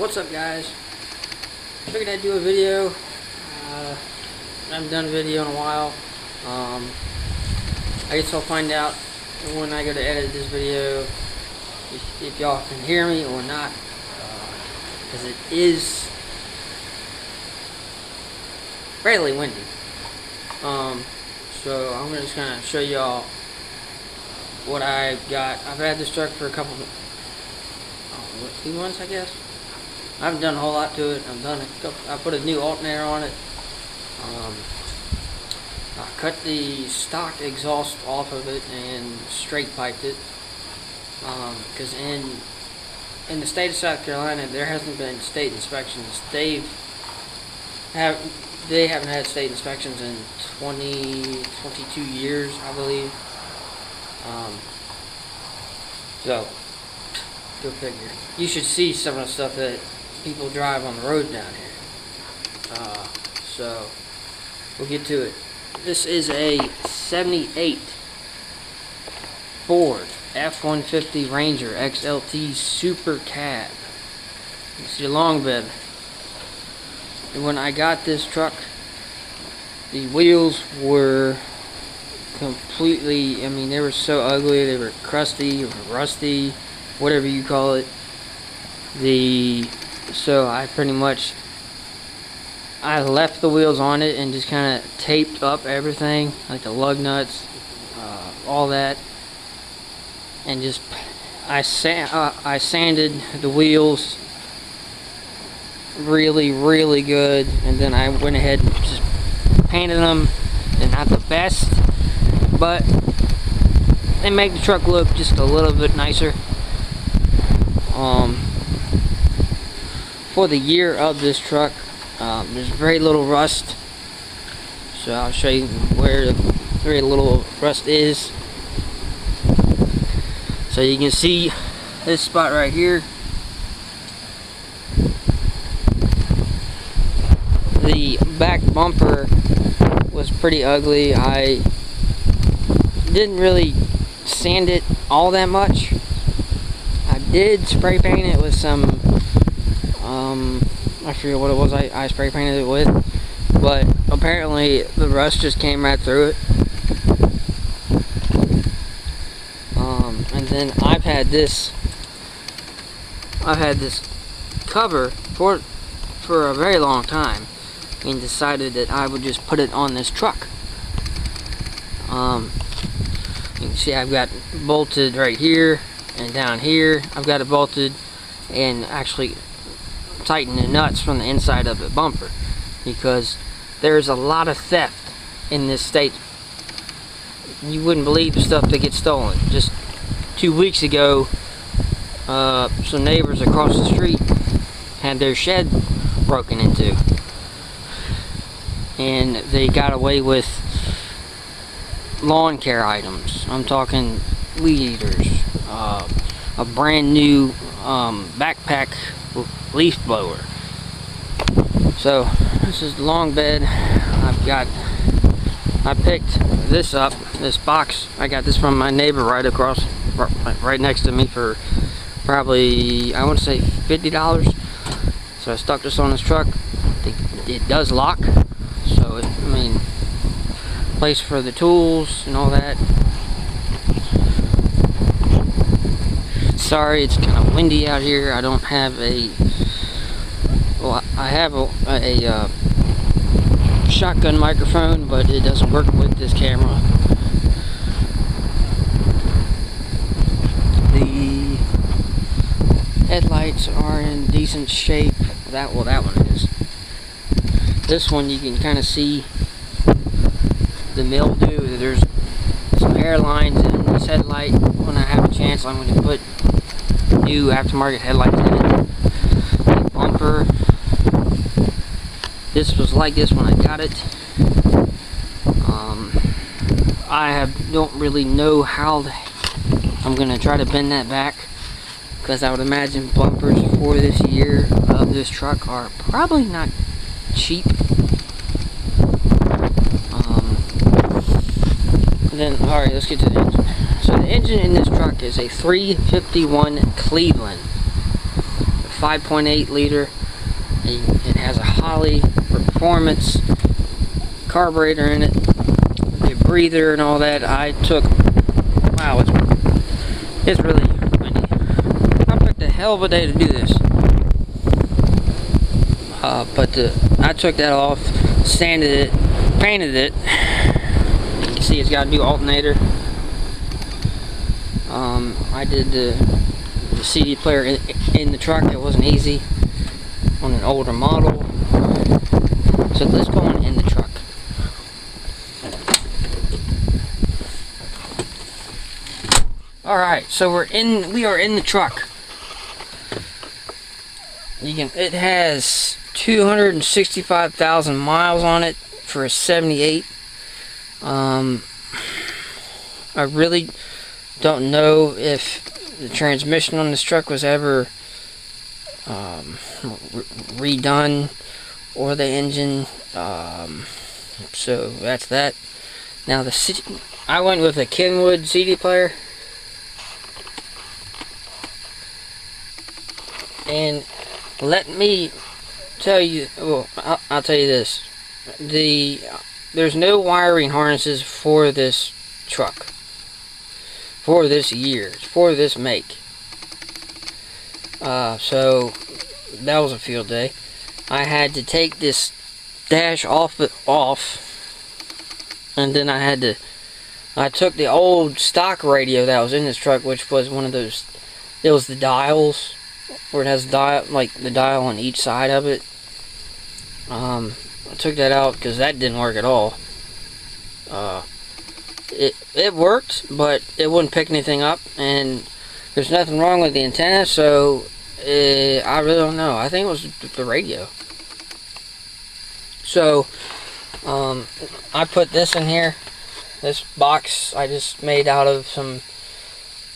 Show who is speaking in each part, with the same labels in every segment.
Speaker 1: What's up, guys? Figured I'd do a video. I haven't done a video in a while. I guess I'll find out when I go to edit this video if y'all can hear me or not, because it is fairly windy. So I'm just gonna show y'all what I got. I've had this truck for a couple, 2 months, I guess. I haven't done a whole lot to it. I put a new alternator on it. I cut the stock exhaust off of it and straight piped it. Because in the state of South Carolina, there hasn't been state inspections. They haven't had state inspections in 22 years, I believe. So, go figure. You should see some of the stuff that people drive on the road down here. So, we'll get to it. This is a 78 Ford F-150 Ranger XLT Super Cab. It's your long bed. And when I got this truck, the wheels were completely, they were so ugly. They were crusty or rusty, whatever you call it. So I left the wheels on it and just kind of taped up everything, like the lug nuts, all that, and just I sanded the wheels really good, and then I went ahead and just painted them. They're not the best, but they make the truck look just a little bit nicer. For the year of this truck, there's very little rust, so I'll show you where the very little rust is. So you can see this spot right here. The back bumper was pretty ugly. I didn't really sand it all that much. I did spray paint it with some I forget what it was I spray painted it with, but apparently the rust just came right through it. And then I've had this cover for a very long time, and decided that I would just put it on this truck. You can see I've got bolted right here and down here. I've got it bolted and actually tighten the nuts from the inside of the bumper, because there's a lot of theft in this state. You wouldn't believe the stuff that gets stolen. Just 2 weeks ago, some neighbors across the street had their shed broken into, and they got away with lawn care items. I'm talking weed eaters, a brand new backpack leaf blower. So this is the long bed. I picked this up, this box. I got this from my neighbor right next to me for probably, I want to say $50. So I stuck this on this truck. It does lock, so place for the tools and all that. Sorry, it's kind of windy out here. I don't have I have a shotgun microphone, but it doesn't work with this camera. The headlights are in decent shape. That one is. This one you can kind of see the mildew. There's some hairlines in this headlight. When I have a chance, I'm going to put new aftermarket headlights in it. The bumper, this was like this when I got it. Don't really know how I'm going to try to bend that back, because I would imagine bumpers for this year of this truck are probably not cheap. Alright, let's get to the engine. So the engine in this truck is a 351 Cleveland 5.8 liter. It has a Holley Performance carburetor in it, the breather and all that. Wow, it's really windy. I picked a hell of a day to do this. But I took that off, sanded it, painted it. You can see it's got a new alternator. I did the CD player in the truck. It wasn't easy on an older model. So let's go on in the truck. Alright, so we are in the truck. It has 265,000 miles on it for a 78. I really don't know if the transmission on this truck was ever redone, or the engine. So that's that. Now I went with a Kenwood CD player, and let me tell you. Well, I'll tell you this: there's no wiring harnesses for this truck, for this year, for this make. So that was a field day. I had to take this dash off, and then I took the old stock radio that was in this truck, which was one of those. It was the dials, where it has the dial on each side of it. I took that out because that didn't work at all. It worked, but it wouldn't pick anything up, and there's nothing wrong with the antenna, so I really don't know. I think it was the radio. So I put this in here. This box I just made out of some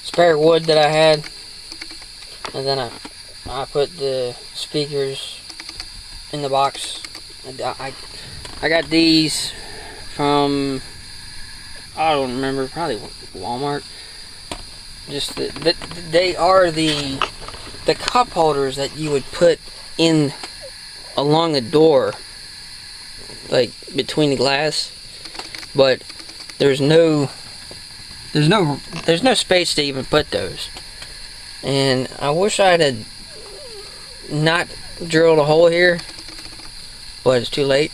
Speaker 1: spare wood that I had, and then I put the speakers in the box. I got these from, I don't remember, probably Walmart. Just they are the cup holders that you would put in along the door, like between the glass, but there's no space to even put those. And I wish I had not drilled a hole here, but it's too late.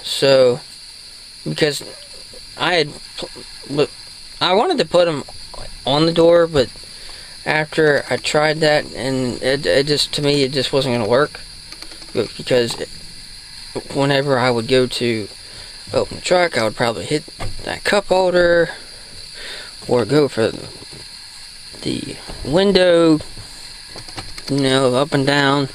Speaker 1: So because I wanted to put them on the door, but after I tried that, and it just, to me, it just wasn't going to work, because whenever I would go to open the truck, I would probably hit that cup holder, or go for the window, up and down.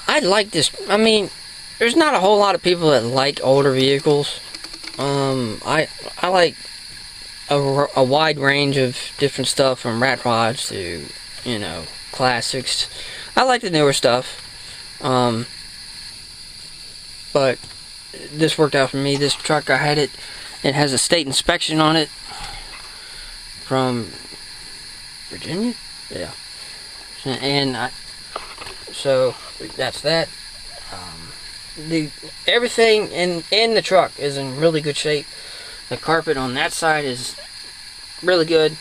Speaker 1: I like this. I mean, there's not a whole lot of people that like older vehicles. I like a wide range of different stuff, from rat rods to, classics. I like the newer stuff. But this worked out for me. This truck, it has a state inspection on it from Virginia. Yeah. And so that's that. Everything in the truck is in really good shape. The carpet on that side is really good.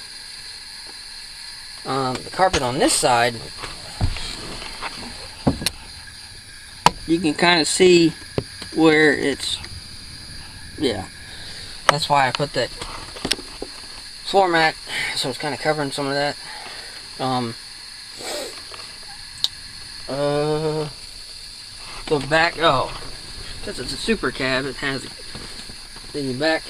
Speaker 1: The carpet on this side, you can kind of see where it's, yeah, that's why I put that floor mat, so it's kind of covering some of that. The back, because it's a super cab, it has the back